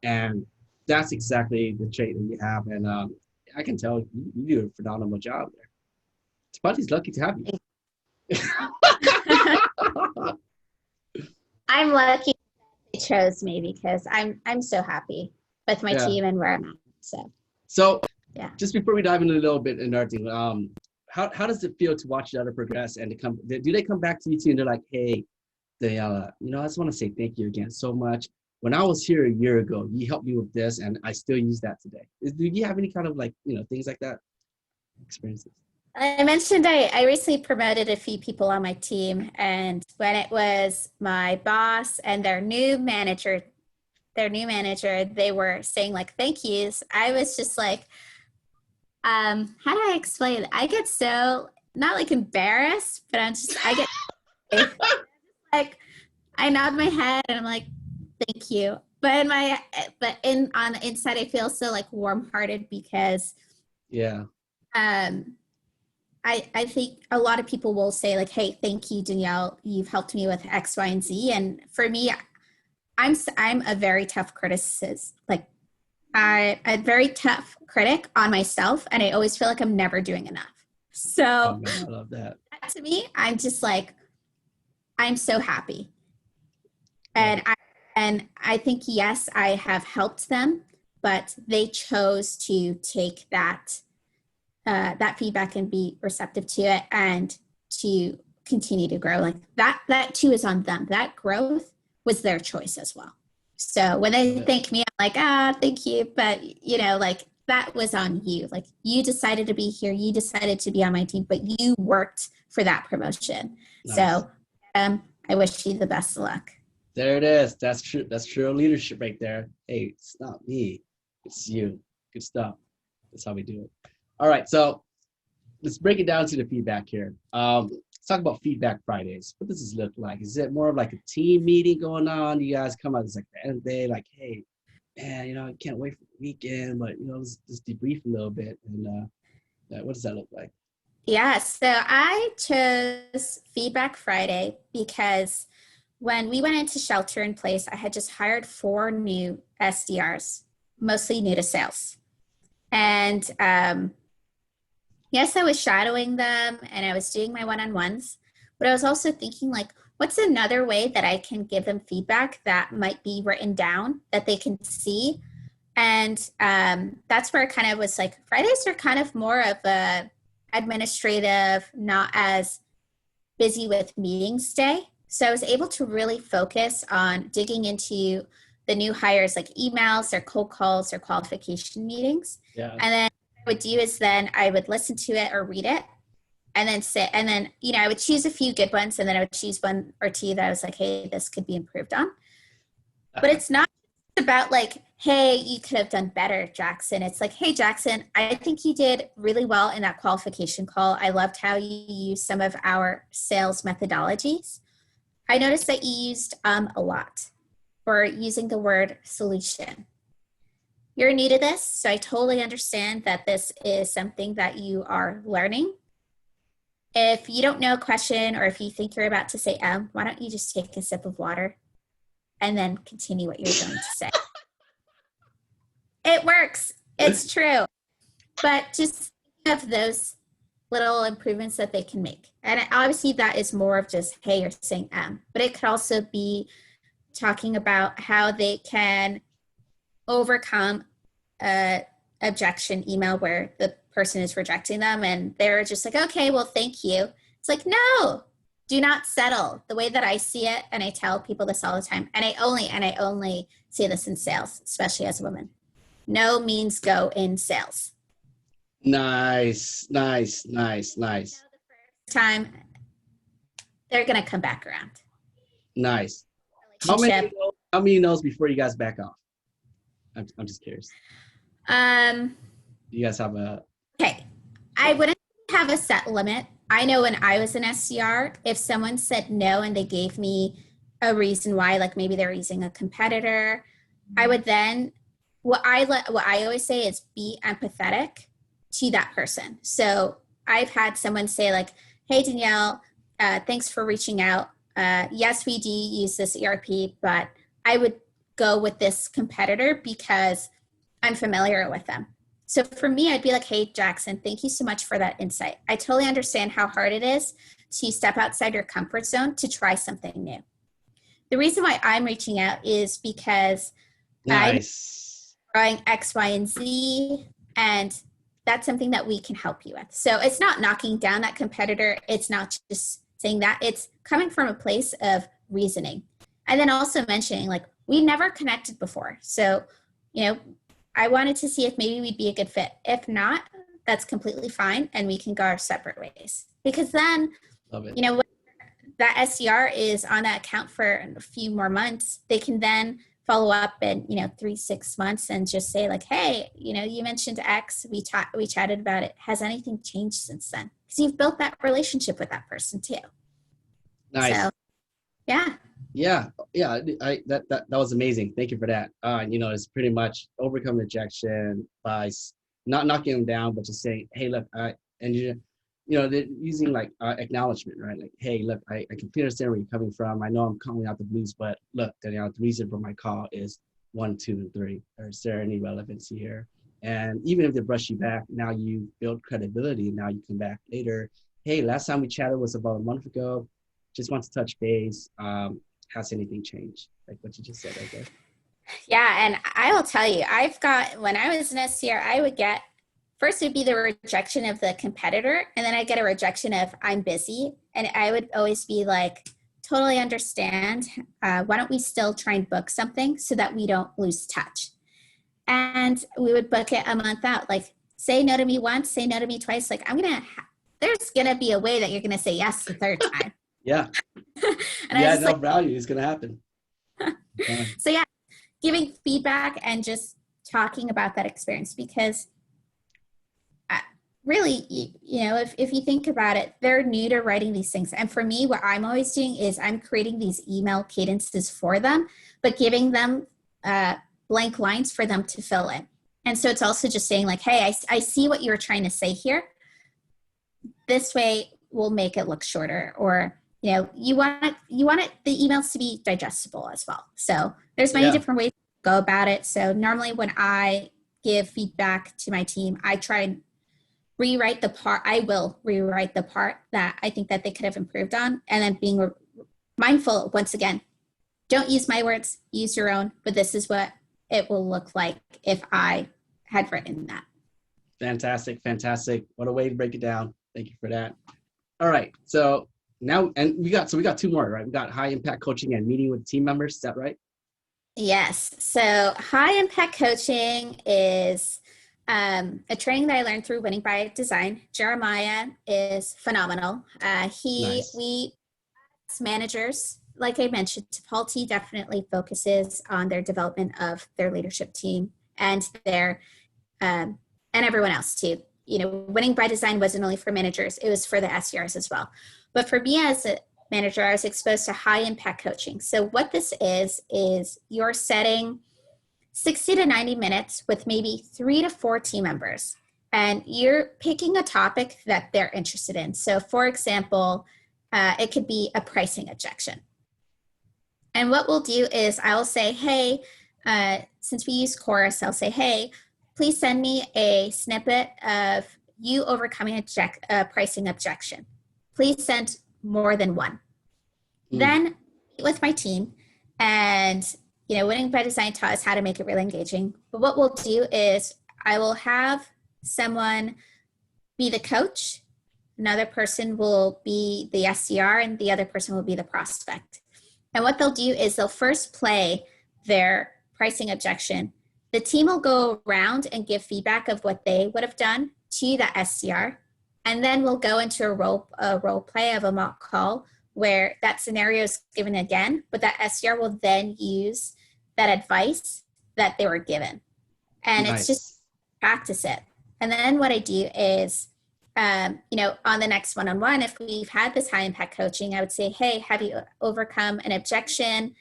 And that's exactly the trait that you have. And I can tell you do a phenomenal job there. Tipalti's lucky to have you. I'm lucky they chose me because I'm so happy with my team and where I'm at. So yeah. Just before we dive into a little bit in our team, how does it feel to watch the other progress and do they come back to you too and they're like, hey, Danielle, I just want to say thank you again so much. When I was here a year ago, you helped me with this and I still use that today. Do you have any kind of things like that experiences? I mentioned I recently promoted a few people on my team, and when it was my boss and their new manager, they were saying like thank yous. I was just like, how do I explain it? I get so not like embarrassed, but I get like I nod my head and I'm like, thank you. But on the inside, I feel so like warm-hearted because I think a lot of people will say like, hey, thank you, Danielle, you've helped me with X, Y, and Z. And for me, I'm a very tough criticist. Like I'm a very tough critic on myself, and I always feel like I'm never doing enough. So I love that. To me, I'm just like, I'm so happy. And I think, yes, I have helped them, but they chose to take that feedback and be receptive to it and to continue to grow. Like that too is on them. That growth was their choice as well. So when they thank me, I'm like, thank you. But like that was on you. Like you decided to be here. You decided to be on my team, but you worked for that promotion. Nice. So I wish you the best of luck. There it is. That's true. That's true leadership right there. Hey, it's not me. It's you. Good stuff. That's how we do it. All right. So let's break it down to the feedback here. Let's talk about Feedback Fridays. What does this look like? Is it more of like a team meeting going on? You guys come out, it's like the end of the day, like, hey, man, I can't wait for the weekend, but, let's just debrief a little bit. And what does that look like? Yeah. So I chose Feedback Friday because when we went into shelter in place, I had just hired 4 new SDRs, mostly new to sales. And yes, I was shadowing them and I was doing my one-on-ones, but I was also thinking like, what's another way that I can give them feedback that might be written down that they can see? And that's where I kind of was like, Fridays are kind of more of a administrative, not as busy with meetings day. So I was able to really focus on digging into the new hires, like emails, their cold calls, their qualification meetings. Yeah. And then what I would do is then I would listen to it or read it and then sit, and then, you know, I would choose a few good ones and then I would choose 1 or 2 that I was like, hey, this could be improved on. But it's not about like, hey, you could have done better, Jackson. It's like, hey, Jackson, I think you did really well in that qualification call. I loved how you used some of our sales methodologies. I noticed that you used a lot, or using the word solution. You're new to this, so I totally understand that this is something that you are learning. If you don't know a question, or if you think you're about to say why don't you just take a sip of water and then continue what you're going to say? It works. It's true. But just think of those little improvements that they can make. And obviously that is more of just, hey, you're saying but it could also be talking about how they can overcome a objection email where the person is rejecting them and they're just like, okay, well, thank you. It's like, no, do not settle. The way that I see it, and I tell people this all the time, and I only say this in sales, especially as a woman. No means go in sales. Nice. Time they're gonna come back around. Nice. How many no's before you guys back off? I'm just curious. You guys have a... Okay, I wouldn't have a set limit. I know when I was an SDR, if someone said no and they gave me a reason why, like maybe they're using a competitor, I would then, what I always say is be empathetic to that person. So I've had someone say like, hey, Danielle, thanks for reaching out. Yes, we do use this ERP, but I would go with this competitor because I'm familiar with them. So for me, I'd be like, hey, Jackson, thank you so much for that insight. I totally understand how hard it is to step outside your comfort zone to try something new. The reason why I'm reaching out is because I'm trying X, Y, and Z, and that's something that we can help you with. So it's not knocking down that competitor. It's not just saying that. It's coming from a place of reasoning. And then also mentioning, like, we never connected before. So, you know, I wanted to see if maybe we'd be a good fit. If not, that's completely fine. And we can go our separate ways. Because then, you know, when that SDR is on that account for a few more months, they can then follow up in, 3-6 months and just say like, hey, you mentioned X, we chatted about it. Has anything changed since then? Because you've built that relationship with that person too. Nice. So, yeah. Yeah. That was amazing. Thank you for that. It's pretty much overcome rejection by not knocking them down, but just saying, hey, look, they're using like acknowledgement, right? Like, hey, look, I completely understand where you're coming from. I know I'm calling out the blues, but look, Danielle, the reason for my call is 1, 2, and 3. Or is there any relevancy here? And even if they brush you back, now you build credibility. Now you come back later. Hey, last time we chatted was about a month ago. Just want to touch base. Has anything changed? Like what you just said right there. Yeah, and I will tell you, when I was an SDR, I would get, first would be the rejection of the competitor, and then I get a rejection of I'm busy. And I would always be like, totally understand. Why don't we still try and book something so that we don't lose touch? And we would book it a month out. Like, say no to me once, say no to me twice. Like, there's going to be a way that you're going to say yes the third time. Yeah. And yeah, no value is going to happen. Yeah. So yeah, giving feedback and just talking about that experience, because really, if you think about it, they're new to writing these things. And for me, what I'm always doing is I'm creating these email cadences for them, but giving them blank lines for them to fill in. And so it's also just saying like, hey, I see what you're trying to say here. This way we'll make it look shorter. Or, you want the emails to be digestible as well. So there's many different ways to go about it. So normally when I give feedback to my team, I try and rewrite the part. I will rewrite the part that I think that they could have improved on, and then being mindful once again. Don't use my words, use your own, but this is what it will look like if I had written that. Fantastic, fantastic. What a way to break it down. Thank you for that. All right, so now, and we got two more, right? We got high impact coaching and meeting with team members. Is that right? Yes. So high impact coaching is a training that I learned through Winning by Design. Jeremiah is phenomenal. We as managers, like I mentioned, Tipalti definitely focuses on their development of their leadership team and their and everyone else too. Winning by Design wasn't only for managers; it was for the SDRs as well. But for me as a manager, I was exposed to high impact coaching. So what this is you're setting 60 to 90 minutes with maybe 3 to 4 team members, and you're picking a topic that they're interested in. So for example, it could be a pricing objection. And what we'll do is I'll say, hey, since we use Chorus, I'll say, hey, please send me a snippet of you overcoming a pricing objection. Please send more than one. Then meet with my team, and Winning by Design taught us how to make it really engaging. But what we'll do is I will have someone be the coach, another person will be the SDR, and the other person will be the prospect. And what they'll do is they'll first play their pricing objection. The team will go around and give feedback of what they would have done to the SDR. And then we'll go into a role play of a mock call where that scenario is given again, but that SDR will then use that advice that they were given. And It's just practice it. And then what I do is, on the next one-on-one, if we've had this high impact coaching, I would say, hey, have you overcome an objection?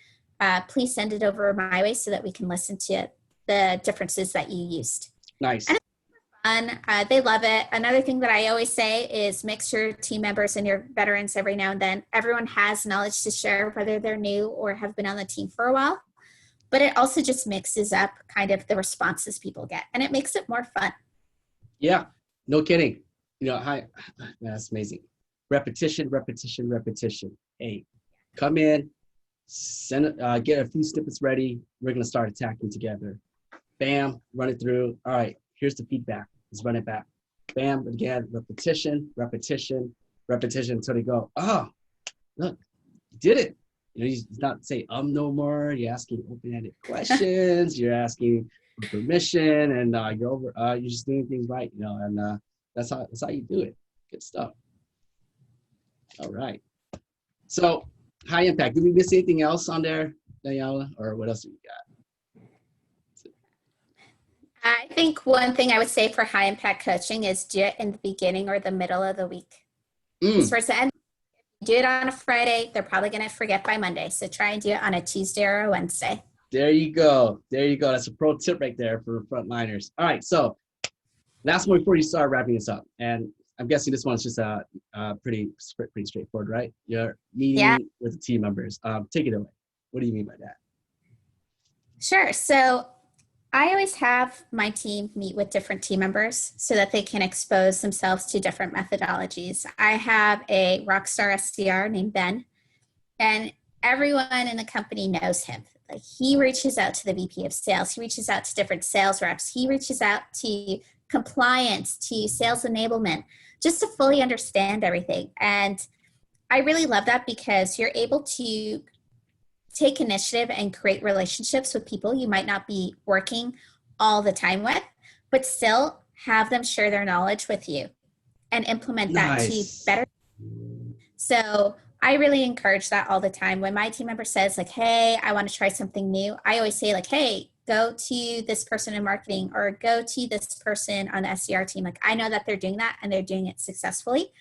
Please send it over my way so that we can listen to the differences that you used. Nice. And it's fun. They love it. Another thing that I always say is mix your team members and your veterans every now and then. Everyone has knowledge to share, whether they're new or have been on the team for a while. But it also just mixes up kind of the responses people get, and it makes it more fun. Yeah, no kidding. That's amazing. Repetition. Hey, come in, get a few snippets ready. We're going to start attacking together. Bam, run it through. All right, here's the feedback. Let's run it back. Bam, again, repetition until they go, oh, look, you did it. You not say no more. You're asking open-ended questions. You're asking for permission, and you're just doing things right, and that's how you do it. Good stuff. All right. So high impact. Did we miss anything else on there, Danielle, or what else do we got? I think one thing I would say for high impact coaching is do it in the beginning or the middle of the week. Towards the end, do it on a Friday, they're probably going to forget by Monday. So try and do it on a Tuesday or a Wednesday. There you go. That's a pro tip right there for frontliners. All right. So last one before you start wrapping this up. And I'm guessing this one's just pretty straightforward, right? You're meeting with the team members. Take it away. What do you mean by that? Sure. So I always have my team meet with different team members so that they can expose themselves to different methodologies. I have a rock star SDR named Ben, and everyone in the company knows him. Like, he reaches out to the VP of sales. He reaches out to different sales reps. He reaches out to compliance, to sales enablement, just to fully understand everything. And I really love that because you're able to take initiative and create relationships with people you might not be working all the time with, but still have them share their knowledge with you and implement that to better. So I really encourage that all the time. When my team member says like, hey, I want to try something new, I always say like, hey, go to this person in marketing or go to this person on the SDR team. Like, I know that they're doing that and they're doing it successfully.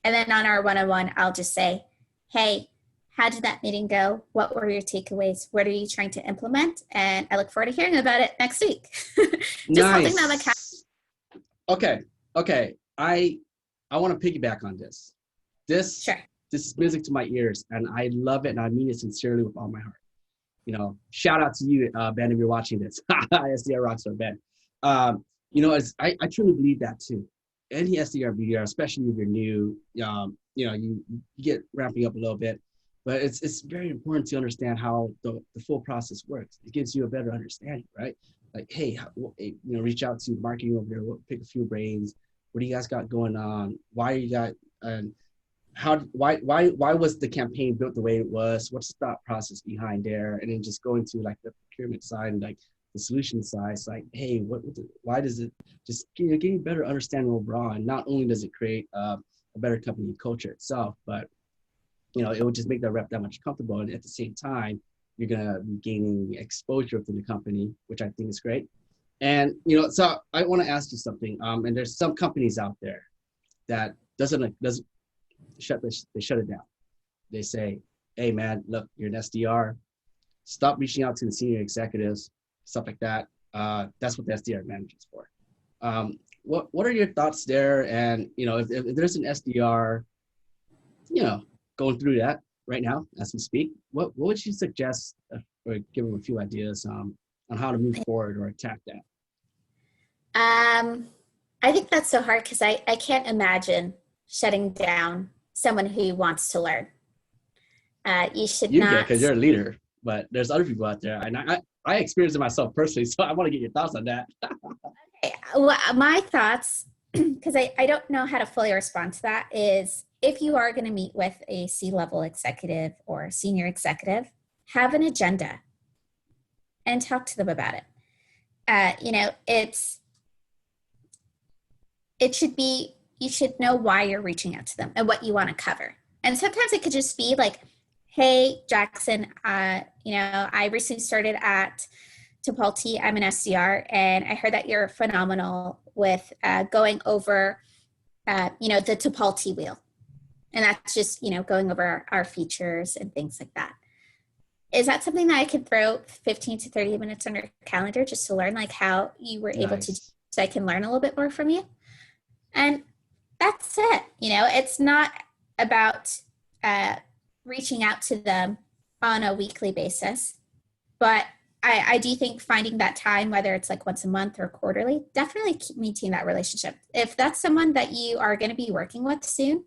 And then on our one-on-one, I'll just say, hey, how did that meeting go? What were your takeaways? What are you trying to implement? And I look forward to hearing about it next week. Just something that like Okay. I want to piggyback on this. Sure. this is music to my ears, and I love it, and I mean it sincerely with all my heart. Shout out to you, Ben, if you're watching this. SDR Rockstar Ben. I truly believe that too. Any SDR BDR, especially if you're new, you get ramping up a little bit, but it's very important to understand how the full process works. It gives you a better understanding, right? Like, hey, reach out to marketing over there, pick a few brains. What do you guys got going on? Why you got, and why was the campaign built the way it was? What's the thought process behind there? And then just going to like the procurement side and like the solution side. It's like, hey, why does it just getting a better understanding overall? And not only does it create a better company culture itself, but it would just make the rep that much comfortable. And at the same time, you're gonna be gaining exposure to the company, which I think is great. And so I want to ask you something. And there's some companies out there that doesn't shut it down. They say, hey man, look, you're an SDR. Stop reaching out to the senior executives, stuff like that. That's what the SDR manager is for. What are your thoughts there? And if there's an SDR, going through that right now as we speak, what would you suggest, or give them a few ideas on how to move forward or attack that? I think that's so hard because I can't imagine shutting down someone who wants to learn. You should not. Because you're a leader, but there's other people out there, and I experienced it myself personally, so I want to get your thoughts on that. Okay. Well, my thoughts, because I don't know how to fully respond to that, is if you are going to meet with a C-level executive or senior executive, have an agenda and talk to them about it. It should be, you should know why you're reaching out to them and what you want to cover. And sometimes it could just be like, hey, Jackson, I recently started at Tipalti. I'm an SDR, and I heard that you're phenomenal with going over, the Tipalti wheel. And that's just, going over our features and things like that. Is that something that I could throw 15 to 30 minutes on your calendar just to learn like how you were able to, so I can learn a little bit more from you? And that's it. It's not about reaching out to them on a weekly basis, but I do think finding that time, whether it's like once a month or quarterly, definitely keep maintaining that relationship. If that's someone that you are going to be working with soon,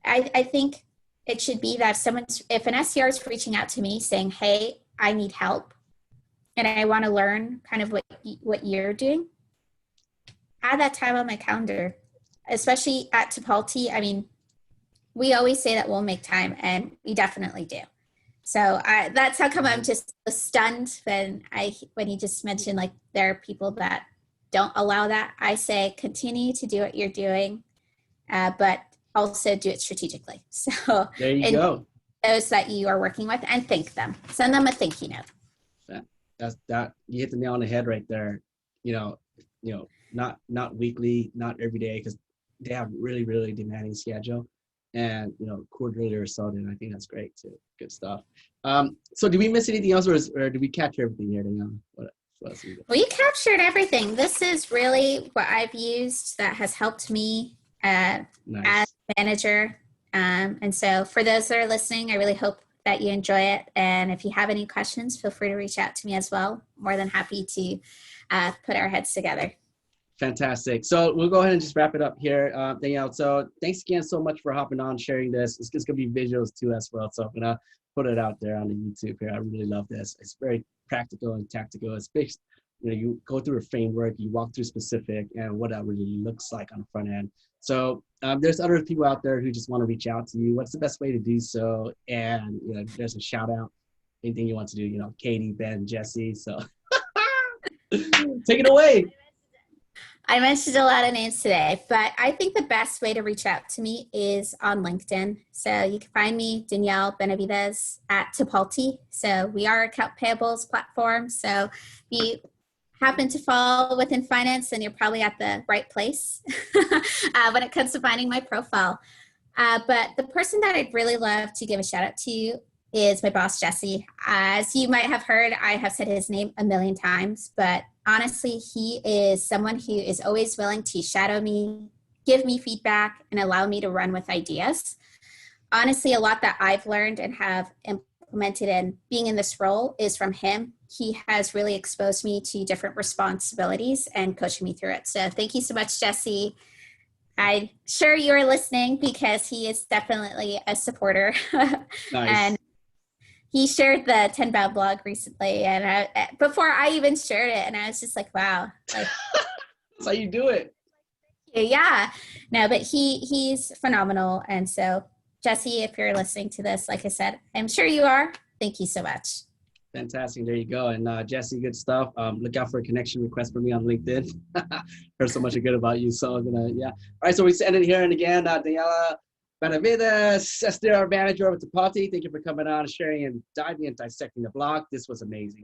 I think it should be that if an SDR is reaching out to me saying, hey, I need help and I want to learn kind of what you're doing, add that time on my calendar, especially at Tipalti. I mean, we always say that we'll make time, and we definitely do. So that's how come I'm just stunned when you just mentioned like there are people that don't allow that. I say continue to do what you're doing, but also do it strategically. So there you go. Those that you are working with, and thank them. Send them a thank you note. That you hit the nail on the head right there. Not weekly, not every day, because they have really, really demanding schedule, and quarterly or so. And I think that's great too. Good stuff. So did we miss anything else, or did we catch everything here, Danielle? What else we captured everything. This is really what I've used that has helped me nice. As a manager. And so for those that are listening, I really hope that you enjoy it. And if you have any questions, feel free to reach out to me as well. More than happy to put our heads together. Fantastic. So we'll go ahead and just wrap it up here, Danielle. So thanks again so much for hopping on, sharing this. It's going to be visuals too as well. So I'm going to put it out there on the YouTube here. I really love this. It's very practical and tactical. It's based, you go through a framework, you walk through specific and what that really looks like on the front end. So there's other people out there who just want to reach out to you. What's the best way to do so? And there's a shout out, anything you want to do, Katie, Ben, Jesse. So take it away. I mentioned a lot of names today, but I think the best way to reach out to me is on LinkedIn. So you can find me, Danielle Benavides at Tipalti. So we are account payables platform. So if you happen to fall within finance, then you're probably at the right place when it comes to finding my profile. But the person that I'd really love to give a shout out to is my boss, Jesse. As you might have heard, I have said his name a million times, but honestly, he is someone who is always willing to shadow me, give me feedback, and allow me to run with ideas. honestly, a lot that I've learned and have implemented in being in this role is from him. He has really exposed me to different responsibilities and coaching me through it. So thank you so much, Jesse. I'm sure you're listening because he is definitely a supporter. Nice. And he shared the Tenbound blog recently, and before I even shared it, and I was just like, wow, like That's how you do it. yeah, no, but he's phenomenal. And so, Jesse, if you're listening to this, like I said, I'm sure you are. Thank you so much. Fantastic. There you go. And Jesse, good stuff. Look out for a connection request from me on LinkedIn. Heard so much good about you. So I'm gonna, yeah. All right. So we ended here. And again, Danielle Benavides, SDR Manager over at Tipalti. Thank you for coming on, sharing, and diving and dissecting the blog. This was amazing.